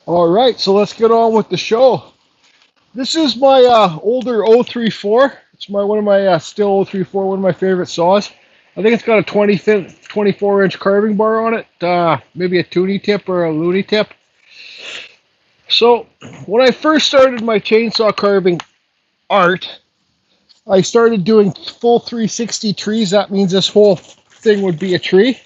All right, so let's get on with the show. This is my older 034. It's one of my still 034, one of my favorite saws. I think it's got a 24-inch carving bar on it, maybe a toonie tip or a loony tip. So when I first started my chainsaw carving art, I started doing full 360 trees. That means this whole thing would be a tree.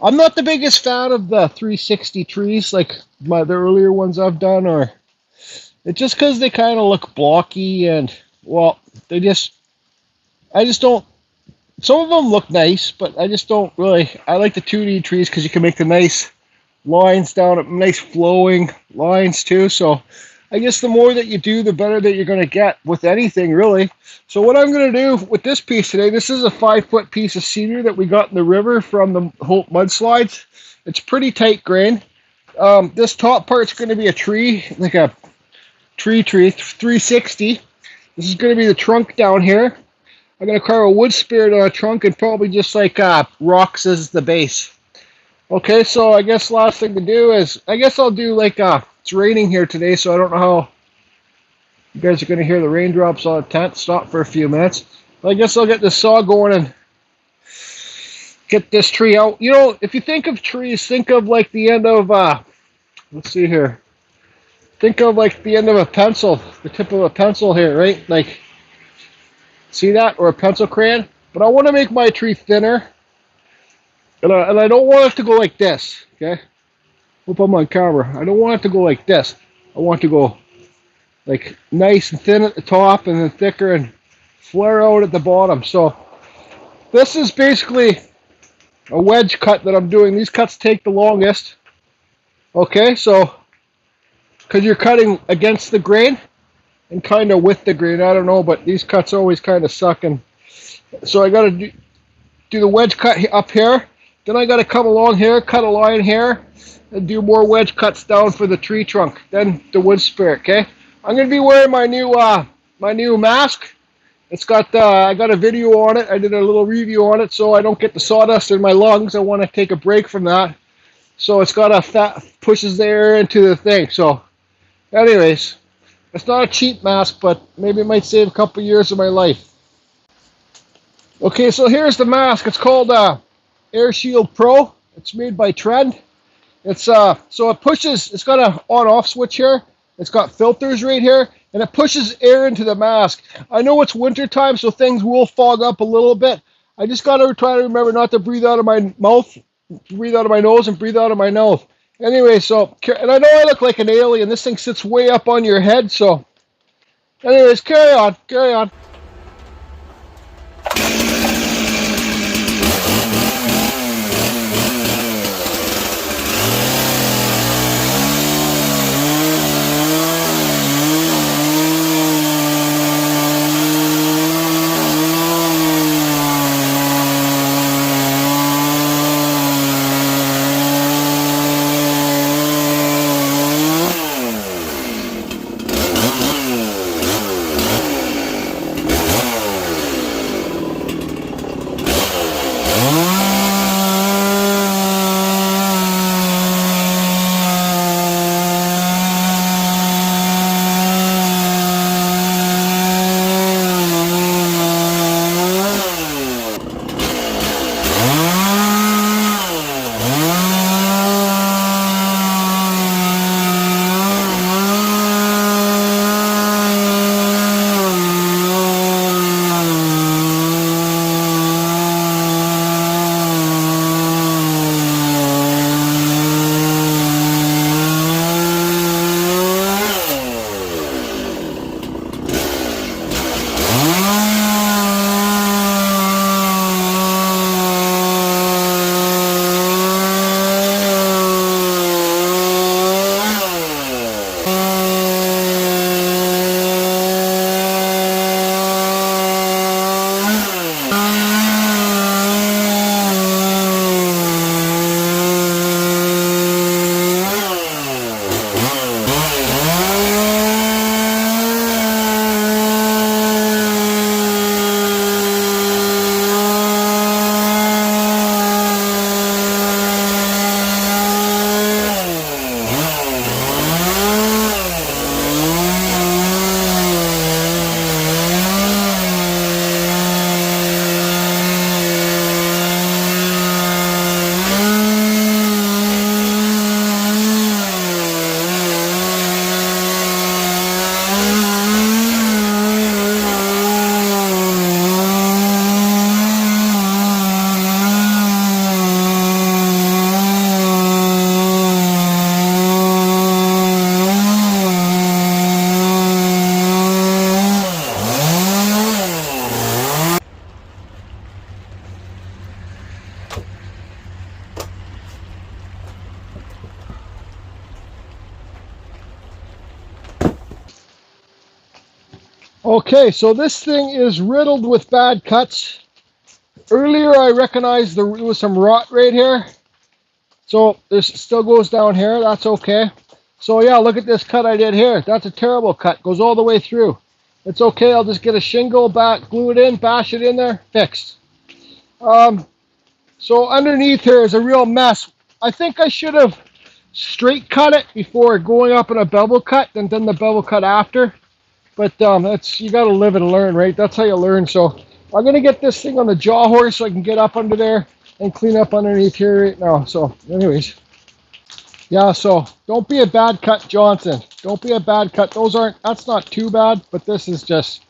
I'm not the biggest fan of the 360 trees like the earlier ones I've done, or it's just because they kind of look blocky and, well, I just don't, some of them look nice, but I just don't really, I like the 2D trees because you can make the nice lines down, nice flowing lines too, so I guess the more that you do, the better that you're going to get with anything, really. So what I'm going to do with this piece today, this is a 5-foot piece of cedar that we got in the river from the Hope mudslides. It's pretty tight grain. This top part's going to be a tree, like a tree 360. This is going to be the trunk down here. I'm going to carve a wood spirit on a trunk and probably just like rocks as the base. Okay, so I guess last thing to do is, I guess I'll do like it's raining here today, so I don't know how you guys are going to hear the raindrops on the tent. Stop for a few minutes. I guess I'll get this saw going and get this tree out. You know, if you think of trees, think of like the end of, let's see here. Think of like the end of a pencil, the tip of a pencil here, right? Like, see that? Or a pencil crayon? But I want to make my tree thinner. And I don't want it to go like this, okay? Hope I'm on camera. I don't want it to go like this. I want it to go like nice and thin at the top and then thicker and flare out at the bottom. So this is basically a wedge cut that I'm doing. These cuts take the longest. Okay, so because you're cutting against the grain and kind of with the grain. I don't know, but these cuts always kind of suck. And so I got to do the wedge cut up here. Then I got to come along here, cut a line here, and do more wedge cuts down for the tree trunk. Then the wood spirit. Okay, I'm gonna be wearing my new mask. It's got I got a video on it. I did a little review on it, so I don't get the sawdust in my lungs. I want to take a break from that. So it's got pushes the air into the thing. So, anyways, it's not a cheap mask, but maybe it might save a couple years of my life. Okay, so here's the mask. It's called Air Shield Pro. It's made by Trend. It's so it pushes. It's got a on-off switch here. It's got filters right here, and it pushes air into the mask. I know it's winter time, so things will fog up a little bit. I just got to try to remember not to breathe out of my mouth, breathe out of my nose, and breathe out of my nose. Anyway, so, and I know I look like an alien. This thing sits way up on your head, so. Anyways, carry on, carry on. Okay, so this thing is riddled with bad cuts. Earlier I recognized there was some rot right here. So this still goes down here, that's okay. So yeah, look at this cut I did here. That's a terrible cut, goes all the way through. It's okay, I'll just get a shingle, glue it in, bash it in there, fixed. So underneath here is a real mess. I think I should have straight cut it before going up in a bevel cut, and done the bevel cut after. But that's, you got to live and learn, right? That's how you learn. So I'm gonna get this thing on the jaw horse so I can get up under there and clean up underneath here right now. So, anyways, yeah. So don't be a bad cut, Johnson. Don't be a bad cut. Those aren't. That's not too bad, but this is just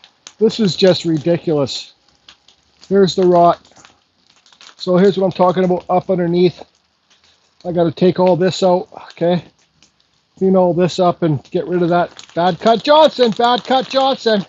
ridiculous. Here's the rot. So here's what I'm talking about up underneath. I got to take all this out, okay? Clean all this up and get rid of that bad cut Johnson, bad cut Johnson.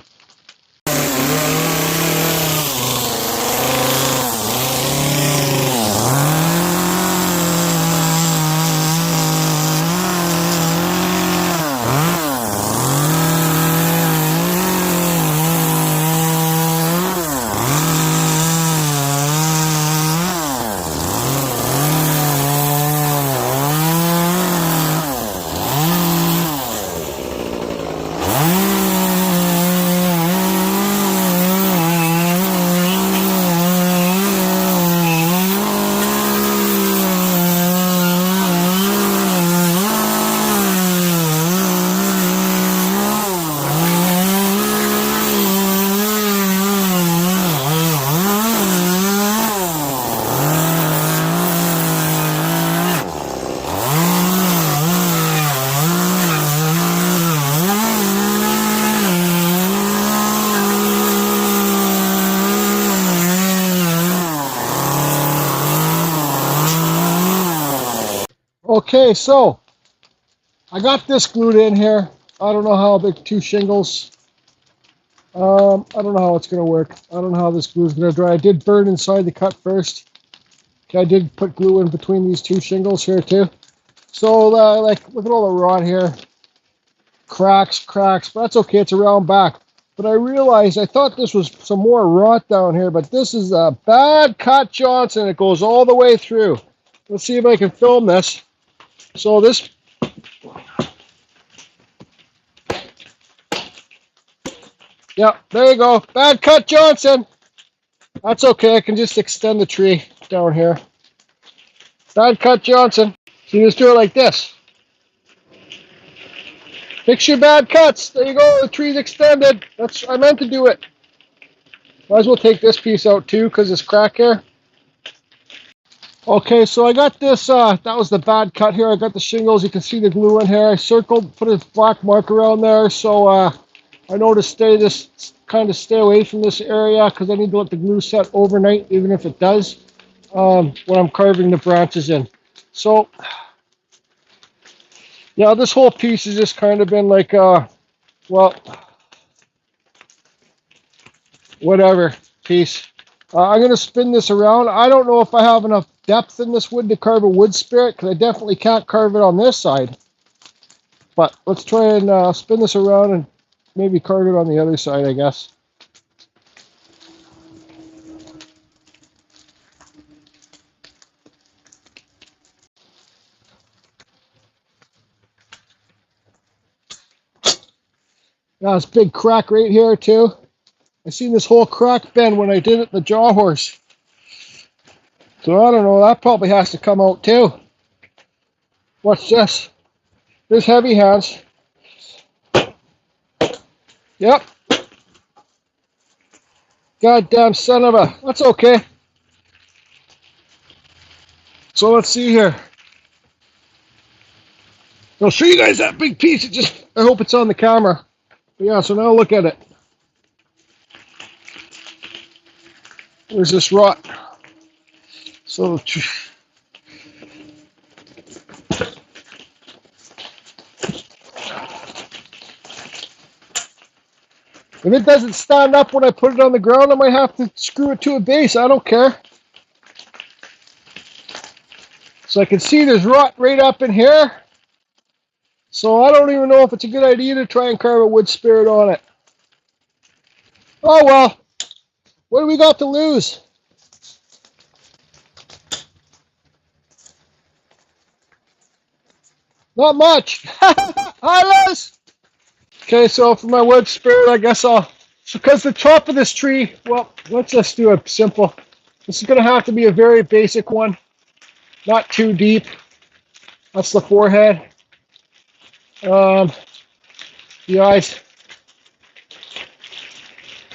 Okay, so I got this glued in here. I don't know how big, 2 shingles. I don't know how it's going to work. I don't know how this glue is going to dry. I did burn inside the cut first. Okay, I did put glue in between these 2 shingles here too. So like, look at all the rot here. Cracks, but that's okay. It's a round back. But I realized, I thought this was some more rot down here, but this is a bad cut Johnson. It goes all the way through. Let's see if I can film this. So this, yeah, there you go. Bad cut Johnson. That's okay. I can just extend the tree down here. Bad cut Johnson. So you just do it like this. Fix your bad cuts. There you go. The tree's extended. That's, I meant to do it. Might as well take this piece out too because it's crack here. Okay, so I got this, that was the bad cut here. I got the shingles. You can see the glue in here. I circled, put a black mark around there. So I know to stay away from this area because I need to let the glue set overnight, even if it does, when I'm carving the branches in. So, yeah, this whole piece has just kind of been like, well, whatever piece. I'm going to spin this around. I don't know if I have enough depth in this wood to carve a wood spirit, because I definitely can't carve it on this side. But let's try and spin this around and maybe carve it on the other side, I guess. Now this big crack right here too. I seen this whole crack bend when I did it in the jaw horse. So I don't know, that probably has to come out too. What's this? There's heavy hands. Yep. Goddamn son of a, that's okay. So let's see here. I'll show you guys that big piece. It just, I hope it's on the camera. But yeah, so now look at it. There's this rot. So if it doesn't stand up when I put it on the ground, I might have to screw it to a base. I don't care. So I can see there's rot right up in here. So I don't even know if it's a good idea to try and carve a wood spirit on it. Oh well, what do we got to lose? Not much. Hi, Liz. Okay, so for my wood spirit, I guess because the top of this tree, well, let's just do a simple. This is going to have to be a very basic one, not too deep. That's the forehead. The eyes.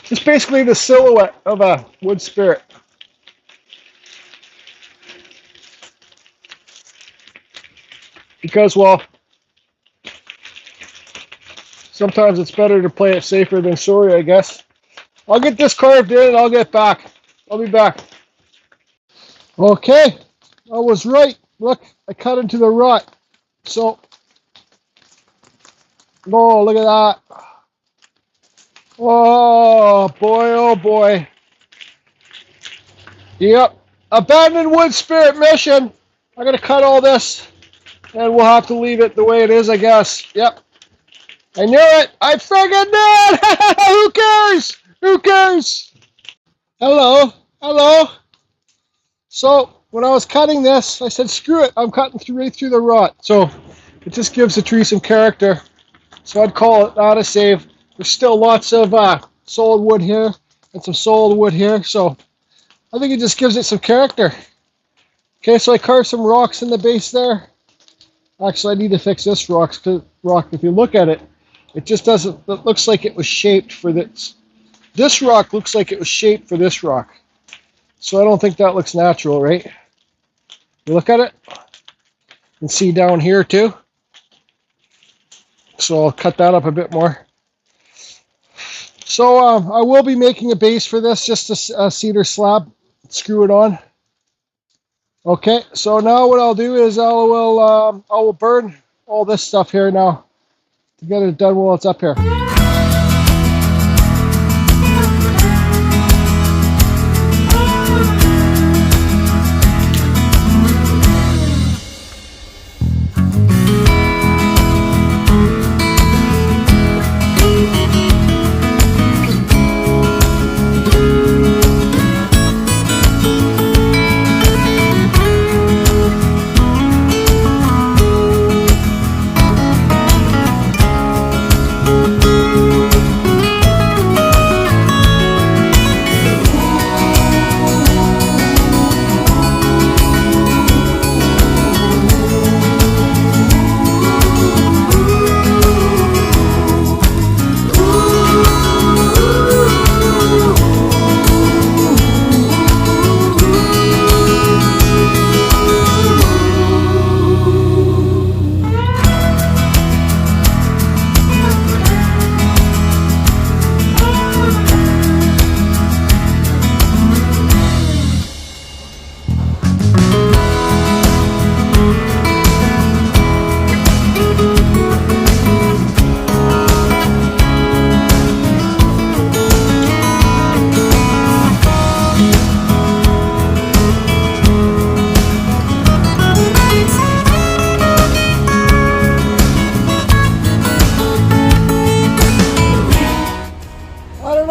Just basically the silhouette of a wood spirit. Because, well, sometimes it's better to play it safer than sorry, I guess. I'll get this carved in and I'll get back. I'll be back. Okay, I was right. Look, I cut into the rut. So, oh, look at that. Oh boy. Yep, abandoned wood spirit mission. I'm gonna cut all this and we'll have to leave it the way it is, I guess. Yep, I knew it. I friggin' knew it. Who cares? Who cares? Hello. So when I was cutting this, I said, screw it, I'm cutting right through the rut. So it just gives the tree some character. So I'd call it not a save. There's still lots of solid wood here and some solid wood here. So I think it just gives it some character. Okay, so I carved some rocks in the base there. Actually, I need to fix this rock. If you look at it, it just doesn't, it looks like it was shaped for this. This rock looks like it was shaped for this rock. So I don't think that looks natural, right? You look at it, you can see down here too. So I'll cut that up a bit more. So I will be making a base for this, just a cedar slab, screw it on. Okay, so now what I'll do is I will burn all this stuff here now to get it done while it's up here.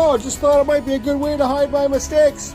I just thought it might be a good way to hide my mistakes.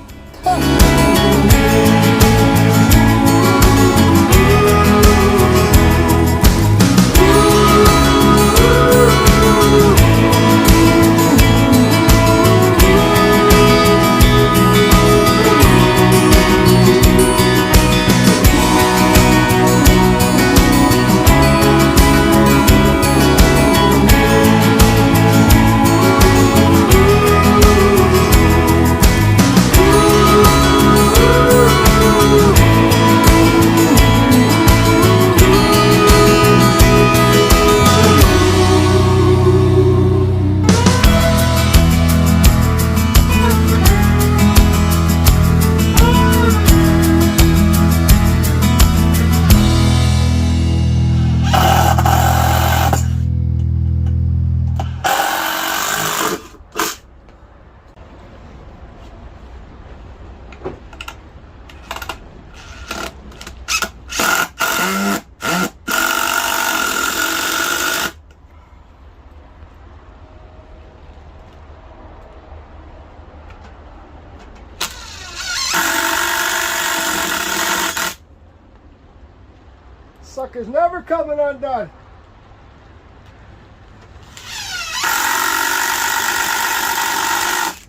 is never coming undone.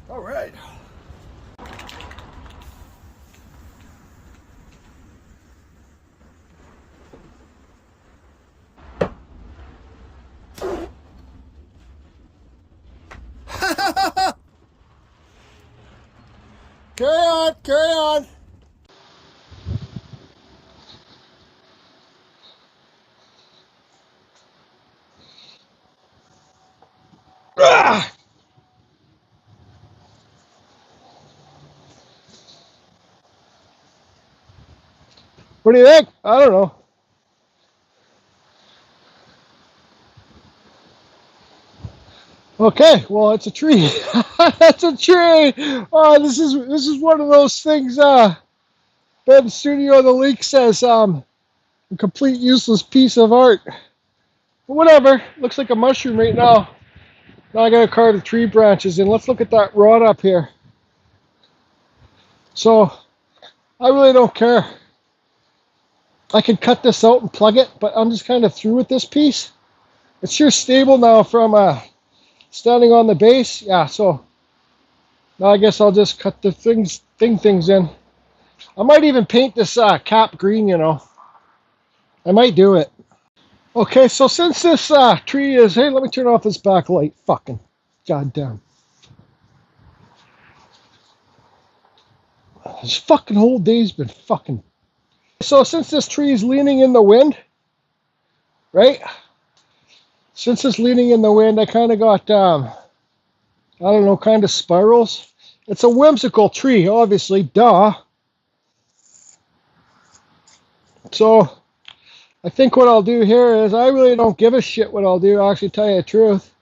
All right. Carry on, carry on. Ah! What do you think? I don't know. Okay, well, it's a tree. That's a tree. Oh, this is one of those things. Ben Studio the Leak says a complete useless piece of art. But whatever. Looks like a mushroom right now. Now I gotta carve the tree branches in. Let's look at that rod up here. So I really don't care. I can cut this out and plug it, but I'm just kind of through with this piece. It's sure stable now from standing on the base. Yeah, so now I guess I'll just cut the things in. I might even paint this cap green, you know. I might do it. Okay, so since this tree is... Hey, let me turn off this backlight. Fucking goddamn. This fucking whole day's been fucking... So since this tree is leaning in the wind, right? Since it's leaning in the wind, I kind of got, I don't know, kind of spirals. It's a whimsical tree, obviously, duh. So I think what I'll do here is I really don't give a shit what I'll do. I'll actually tell you the truth.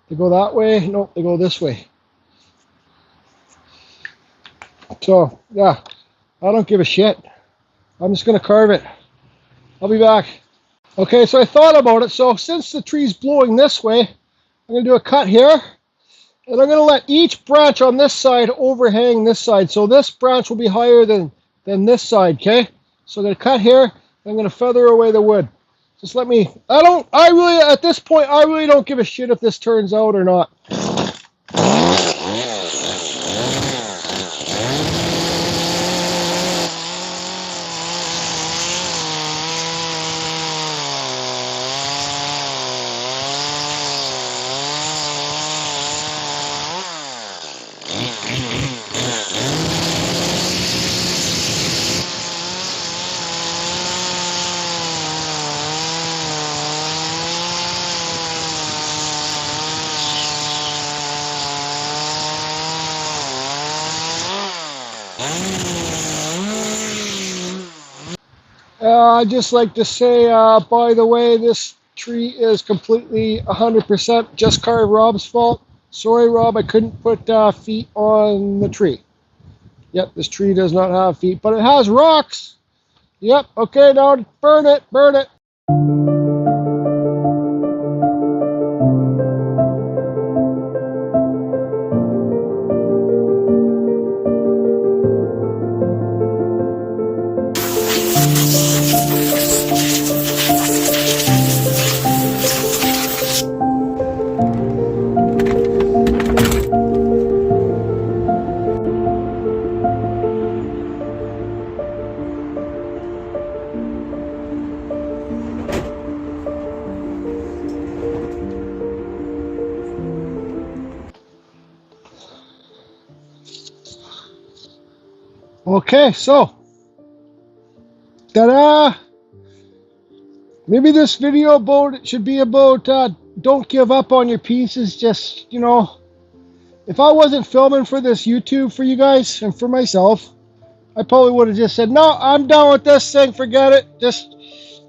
They go that way? Nope, they go this way. So, yeah, I don't give a shit. I'm just going to carve it. I'll be back. Okay, so I thought about it. So since the tree's blowing this way, I'm going to do a cut here. And I'm going to let each branch on this side overhang this side. So this branch will be higher than this side, okay? So I'm going to cut here. I'm going to feather away the wood. Just let me... at this point, I really don't give a shit if this turns out or not. I'd just like to say, by the way, this tree is completely 100% just carved Rob's fault. Sorry, Rob, I couldn't put feet on the tree. Yep, this tree does not have feet, but it has rocks. Yep, okay, now burn it, burn it. Okay, so, ta-da! Maybe this video should be about don't give up on your pieces. Just, you know, if I wasn't filming for this YouTube for you guys and for myself, I probably would have just said, no, I'm done with this thing, forget it. Just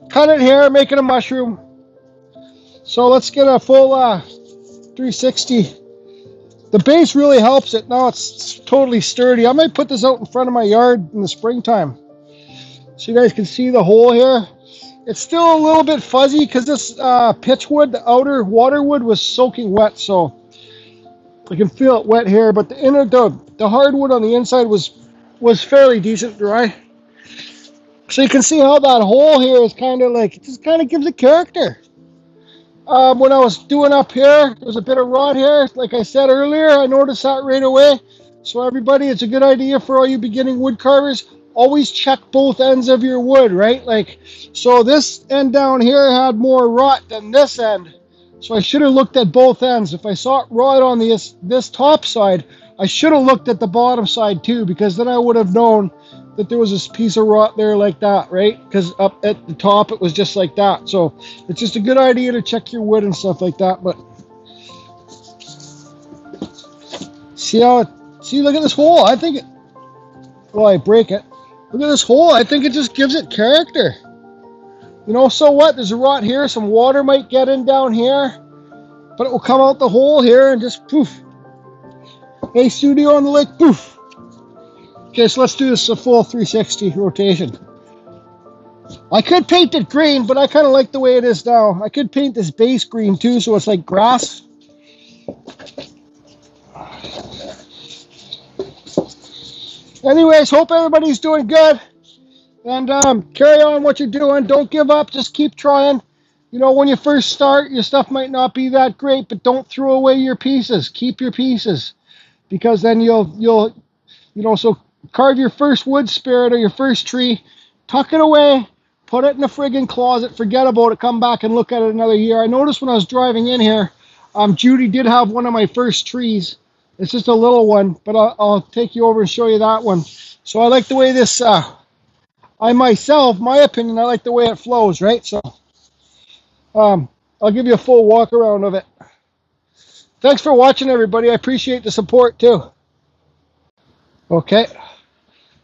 cut it here, make it a mushroom. So let's get a full 360. The base really helps it. Now it's totally sturdy. I might put this out in front of my yard in the springtime, so you guys can see the hole here. It's still a little bit fuzzy because this pitch wood, the outer water wood, was soaking wet, so I can feel it wet here. But the hardwood on the inside was fairly decent dry. So you can see how that hole here is kind of like, it just kind of gives it character. When I was doing up here, there was a bit of rot here. Like I said earlier, I noticed that right away. So everybody, it's a good idea for all you beginning wood carvers. Always check both ends of your wood, right? Like, so this end down here had more rot than this end. So I should have looked at both ends. If I saw rot on this top side, I should have looked at the bottom side too, because then I would have known that there was this piece of rot there like that, right? Because up at the top it was just like that. So it's just a good idea to check your wood and stuff like that. But see look at this hole. I think I break it. Look at this hole. I think it just gives it character. You know, so what? There's a rot here. Some water might get in down here, but it will come out the hole here and just poof. Hey, studio on the lake, poof. Okay, so let's do this a full 360 rotation. I could paint it green, but I kind of like the way it is now. I could paint this base green too, so it's like grass. Anyways, hope everybody's doing good. And carry on what you're doing. Don't give up. Just keep trying. You know, when you first start, your stuff might not be that great, but don't throw away your pieces. Keep your pieces, because then you'll so carve your first wood spirit or your first tree, tuck it away, put it in the friggin' closet, forget about it, come back and look at it another year. I noticed when I was driving in here, Judy did have one of my first trees. It's just a little one, but I'll take you over and show you that one. So I like the way this, my opinion, I like the way it flows, right? So I'll give you a full walk around of it. Thanks for watching, everybody. I appreciate the support too. Okay.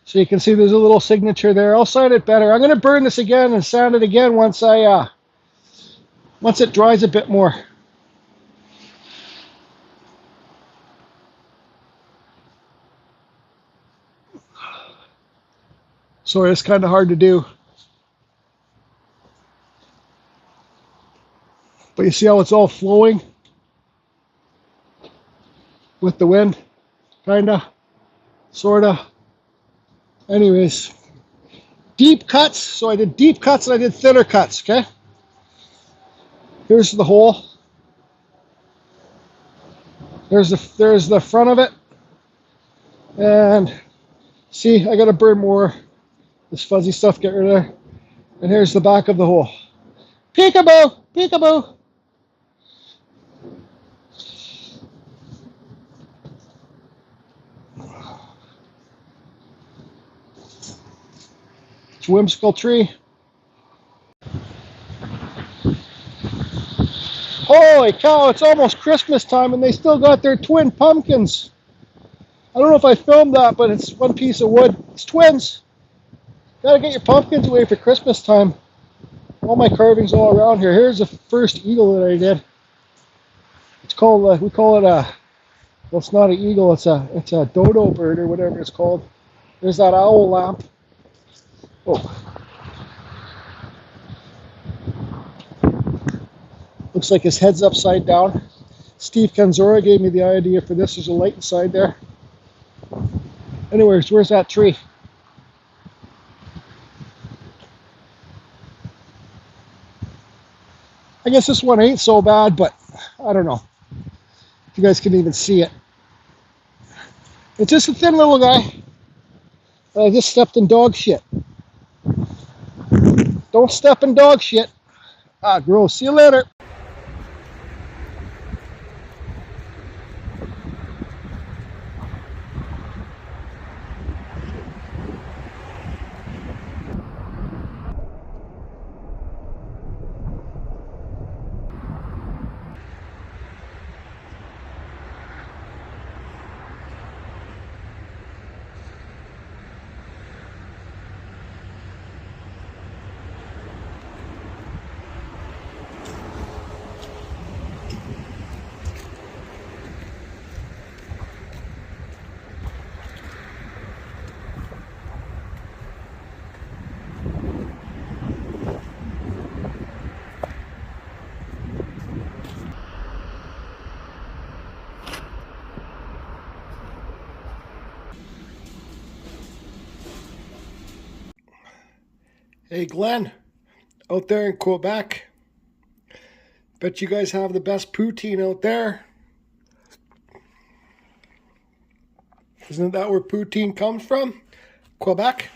So you can see there's a little signature there. I'll sand it better. I'm going to burn this again and sand it again once it dries a bit more. Sorry, it's kind of hard to do. But you see how it's all flowing with the wind? Kinda, sorta. Anyways, deep cuts. So I did deep cuts and I did thinner cuts, okay? Here's the hole. There's the front of it. And see, I gotta burn more. This fuzzy stuff, get rid of there. And here's the back of the hole. Peekaboo! Peekaboo! It's Whimsical Tree. Holy cow, it's almost Christmas time and they still got their twin pumpkins. I don't know if I filmed that, but it's one piece of wood. It's twins. Gotta get your pumpkins away for Christmas time. All my carvings all around here. Here's the first eagle that I did. It's called, we call it a, well, it's not an eagle, it's a dodo bird or whatever it's called. There's that owl lamp. Oh. Looks like his head's upside down. Steve Kanzora gave me the idea for this. There's a light inside there. Anyways, where's that tree? I guess this one ain't so bad, but I don't know if you guys can even see it. It's just a thin little guy. I just stepped in dog shit. Don't step in dog shit. Ah, gross. See you later. Hey Glenn, out there in Quebec. Bet you guys have the best poutine out there. Isn't that where poutine comes from? Quebec?